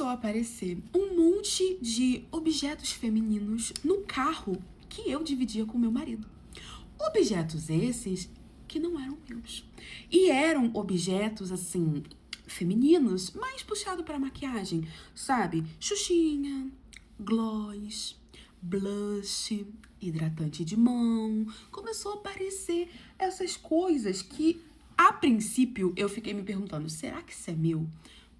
começou a aparecer um monte de objetos femininos no carro que eu dividia com meu marido. Objetos esses que não eram meus. E eram objetos, assim, femininos, mais puxado para maquiagem, sabe? Xuxinha, gloss, blush, hidratante de mão. Começou a aparecer essas coisas que, a princípio, eu fiquei me perguntando, será que isso é meu?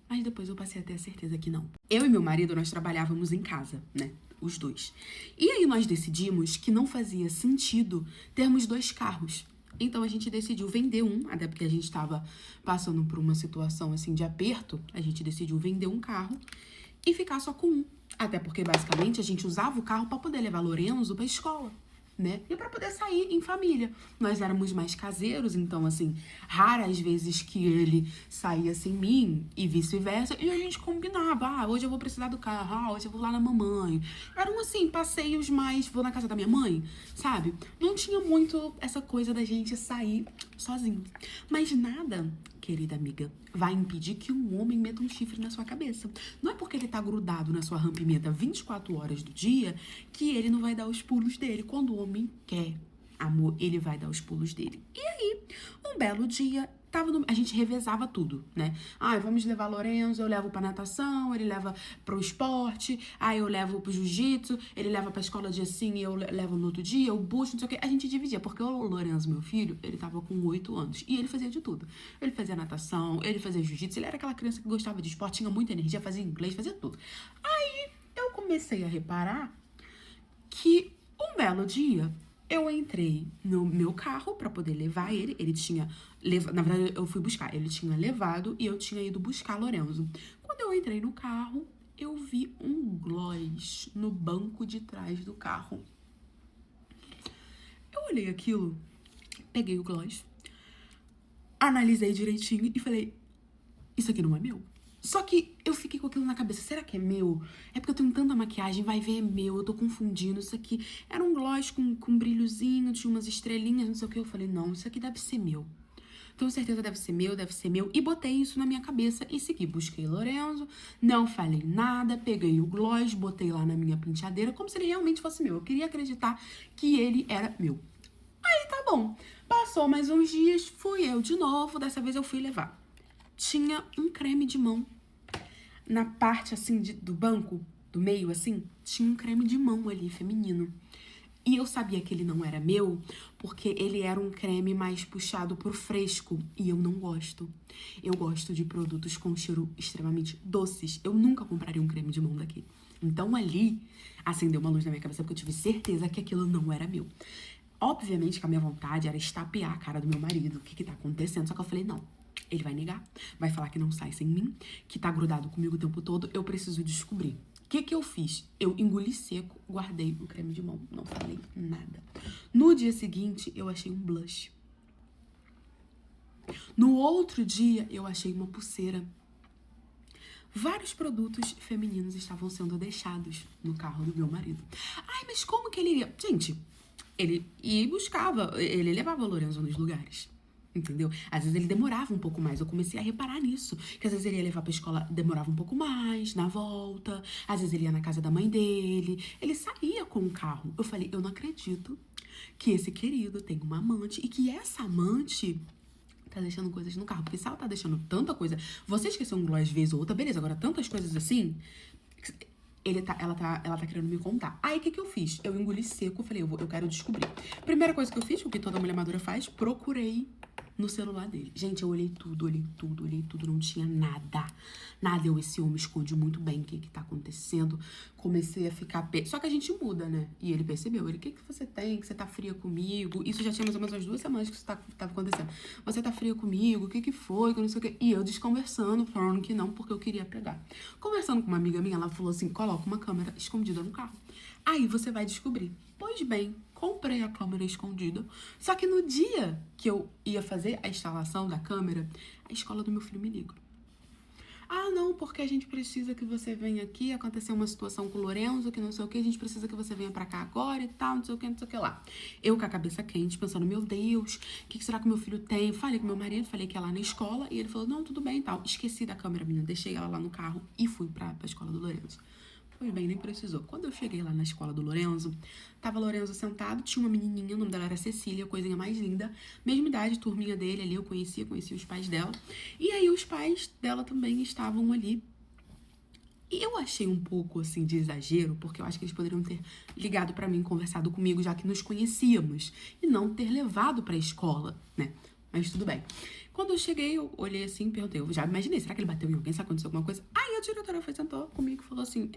Mas depois eu passei a ter a certeza que não. Eu e meu marido, nós trabalhávamos em casa, né? Os dois. E aí nós decidimos que não fazia sentido termos 2 carros. Então a gente decidiu vender um, até porque a gente estava passando por uma situação assim de aperto, a gente decidiu vender um carro e ficar só com um. Até porque basicamente a gente usava o carro para poder levar Lorenzo para escola, né? E para poder sair em família. Nós éramos mais caseiros, então assim, raras vezes que ele saía sem mim e vice-versa, e a gente combinava, hoje eu vou precisar do carro, hoje eu vou lá na mamãe. Eram assim, passeios mais, vou na casa da minha mãe, sabe? Não tinha muito essa coisa da gente sair sozinho. Mas nada, querida amiga, vai impedir que um homem meta um chifre na sua cabeça. Não é porque ele tá grudado na sua rampimenta 24 horas do dia que ele não vai dar os pulos dele. Quando o homem quer amor, ele vai dar os pulos dele. E aí, um belo dia, a gente revezava tudo, né? Vamos levar Lorenzo, eu levo pra natação, ele leva pro esporte, eu levo pro jiu-jitsu, ele leva pra escola dia sim e eu levo no outro dia, eu busco, não sei o quê. A gente dividia, porque o Lorenzo, meu filho, ele tava com 8 anos e ele fazia de tudo. Ele fazia natação, ele fazia jiu-jitsu, ele era aquela criança que gostava de esporte, tinha muita energia, fazia inglês, fazia tudo. Aí eu comecei a reparar que um belo dia eu entrei no meu carro pra poder levar ele. Ele tinha levado, na verdade eu fui buscar. Ele tinha levado e eu tinha ido buscar Lorenzo. Quando eu entrei no carro, eu vi um gloss no banco de trás do carro. Eu olhei aquilo, peguei o gloss, analisei direitinho e falei, isso aqui não é meu. Só que eu fiquei com aquilo na cabeça, será que é meu? É porque eu tenho tanta maquiagem, vai ver, é meu, eu tô confundindo. Isso aqui era um gloss com brilhozinho, tinha umas estrelinhas, não sei o que. Eu falei, não, isso aqui deve ser meu. Tenho certeza deve ser meu, deve ser meu. E botei isso na minha cabeça e segui. Busquei Lorenzo, não falei nada, peguei o gloss, botei lá na minha penteadeira, como se ele realmente fosse meu. Eu queria acreditar que ele era meu. Aí tá bom, passou mais uns dias, fui eu de novo, dessa vez eu fui levar. Tinha um creme de mão. Na parte, assim, do banco, do meio, assim, tinha um creme de mão ali, feminino. E eu sabia que ele não era meu, porque ele era um creme mais puxado pro fresco. E eu não gosto. Eu gosto de produtos com cheiro extremamente doces. Eu nunca compraria um creme de mão daquele. Então, ali, acendeu uma luz na minha cabeça, porque eu tive certeza que aquilo não era meu. Obviamente que a minha vontade era estapear a cara do meu marido. O que tá acontecendo? Só que eu falei, não. Ele vai negar, vai falar que não sai sem mim, que tá grudado comigo o tempo todo, eu preciso descobrir. O que eu fiz? Eu engoli seco, guardei o creme de mão, não falei nada. No dia seguinte, eu achei um blush. No outro dia, eu achei uma pulseira. Vários produtos femininos estavam sendo deixados no carro do meu marido. Mas como que ele ia? Gente, ele ia e buscava, ele levava o Lorenzo nos lugares. Entendeu? Às vezes ele demorava um pouco mais. Eu comecei a reparar nisso. Que às vezes ele ia levar pra escola, demorava um pouco mais, na volta. Às vezes ele ia na casa da mãe dele. Ele saía com o carro. Eu falei, eu não acredito que esse querido tem uma amante e que essa amante tá deixando coisas no carro. Porque se ela tá deixando tanta coisa... Você esqueceu um gloss vez ou outra, beleza. Agora, tantas coisas assim... Ela tá querendo me contar. Aí, o que eu fiz? Eu engoli seco, falei, eu quero descobrir. Primeira coisa que eu fiz, o que toda mulher madura faz, procurei no celular dele. Gente, eu olhei tudo, não tinha nada. Nada, esse homem esconde muito bem o que tá acontecendo. Comecei a ficar... Só que a gente muda, né? E ele percebeu, o que você tem? Que você tá fria comigo? Isso já tinha mais ou menos umas 2 semanas que isso tava acontecendo. Você tá fria comigo? O que foi? Que não sei o que. E eu desconversando, falando que não, porque eu queria pegar. Conversando com uma amiga minha, ela falou assim, coloca uma câmera escondida no carro. Aí você vai descobrir. Pois bem, comprei a câmera escondida. Só que no dia que eu ia fazer a instalação da câmera, a escola do meu filho me liga. Ah, não, porque a gente precisa que você venha aqui, aconteceu uma situação com o Lorenzo, que não sei o que, a gente precisa que você venha pra cá agora e tal, não sei o que, não sei o que lá. Eu com a cabeça quente, pensando, meu Deus, o que será que meu filho tem? Falei com meu marido, falei que ia lá na escola, e ele falou, não, tudo bem e tal. Esqueci da câmera, menina, deixei ela lá no carro e fui pra escola do Lorenzo. Pois bem, nem precisou. Quando eu cheguei lá na escola do Lorenzo, tava o Lorenzo sentado, tinha uma menininha, o nome dela era Cecília, coisinha mais linda, mesma idade, turminha dele ali, eu conhecia os pais dela. E aí os pais dela também estavam ali. E eu achei um pouco, assim, de exagero, porque eu acho que eles poderiam ter ligado pra mim, conversado comigo, já que nos conhecíamos, e não ter levado pra escola, né? Mas tudo bem. Quando eu cheguei, eu olhei assim e perguntei, eu já imaginei, será que ele bateu em alguém? Será que aconteceu alguma coisa? Aí a diretora foi, sentou comigo e falou assim,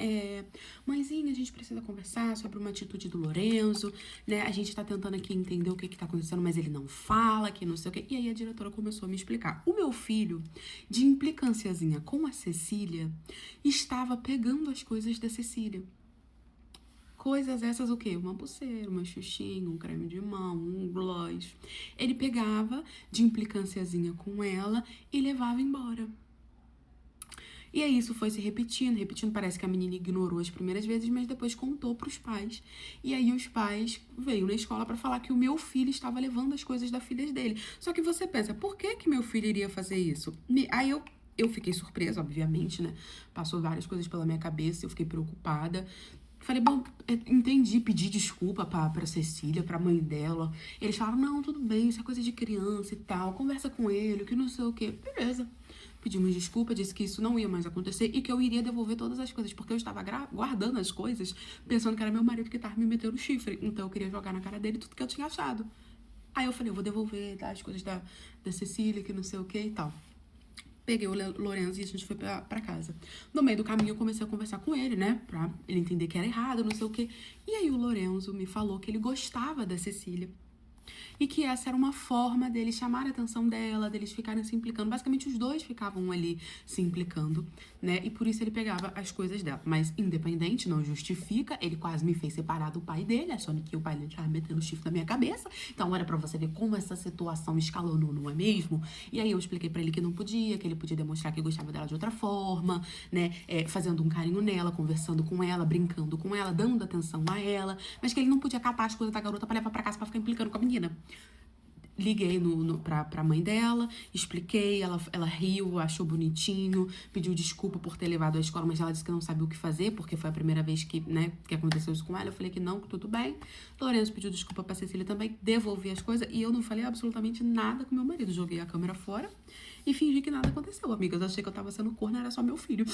mãezinha, a gente precisa conversar sobre uma atitude do Lorenzo, né? A gente tá tentando aqui entender o que tá acontecendo, mas ele não fala, que não sei o quê. E aí a diretora começou a me explicar. O meu filho, de implicânciazinha com a Cecília, estava pegando as coisas da Cecília. Coisas essas o quê? Uma pulseira, uma xuxinha, um creme de mão, um gloss. Ele pegava de implicânciazinha com ela e levava embora. E aí isso foi se repetindo. Parece que a menina ignorou as primeiras vezes, mas depois contou pros pais. E aí os pais veio na escola pra falar que o meu filho estava levando as coisas da filha dele. Só que você pensa, por que que meu filho iria fazer isso? Aí eu fiquei surpresa, obviamente, né? Passou várias coisas pela minha cabeça, eu fiquei preocupada. Falei, bom, entendi, pedi desculpa pra Cecília, pra mãe dela. Eles falaram, não, tudo bem, isso é coisa de criança e tal, conversa com ele, que não sei o quê. Beleza. Pedimos desculpa, disse que isso não ia mais acontecer e que eu iria devolver todas as coisas, porque eu estava guardando as coisas, pensando que era meu marido que tava me metendo o chifre. Então eu queria jogar na cara dele tudo que eu tinha achado. Aí eu falei, eu vou devolver, tá, as coisas da Cecília, que não sei o que e tal. Peguei o Lorenzo e a gente foi pra casa. No meio do caminho eu comecei a conversar com ele, né? Pra ele entender que era errado, não sei o quê. E aí o Lorenzo me falou que ele gostava da Cecília. E que essa era uma forma deles chamar a atenção dela, deles ficarem se implicando. Basicamente, os dois ficavam ali se implicando, né? E por isso ele pegava as coisas dela. Mas independente, não justifica. Ele quase me fez separar do pai dele, achando que o pai dele tava metendo o chifre na minha cabeça. Então, olha pra você ver como essa situação escalonou, não é mesmo? E aí eu expliquei pra ele que não podia, que ele podia demonstrar que gostava dela de outra forma, né? Fazendo um carinho nela, conversando com ela, brincando com ela, dando atenção a ela. Mas que ele não podia catar as coisas da garota pra levar pra casa pra ficar implicando com a menina. Liguei pra mãe dela, expliquei, ela riu, achou bonitinho, pediu desculpa por ter levado à escola, mas ela disse que não sabia o que fazer, porque foi a primeira vez que, né, que aconteceu isso com ela. Eu falei que não, que tudo bem. Lourenço pediu desculpa pra Cecília também, devolvi as coisas e eu não falei absolutamente nada com meu marido. Joguei a câmera fora e fingi que nada aconteceu, amigas. Eu achei que eu tava sendo corna, era só meu filho.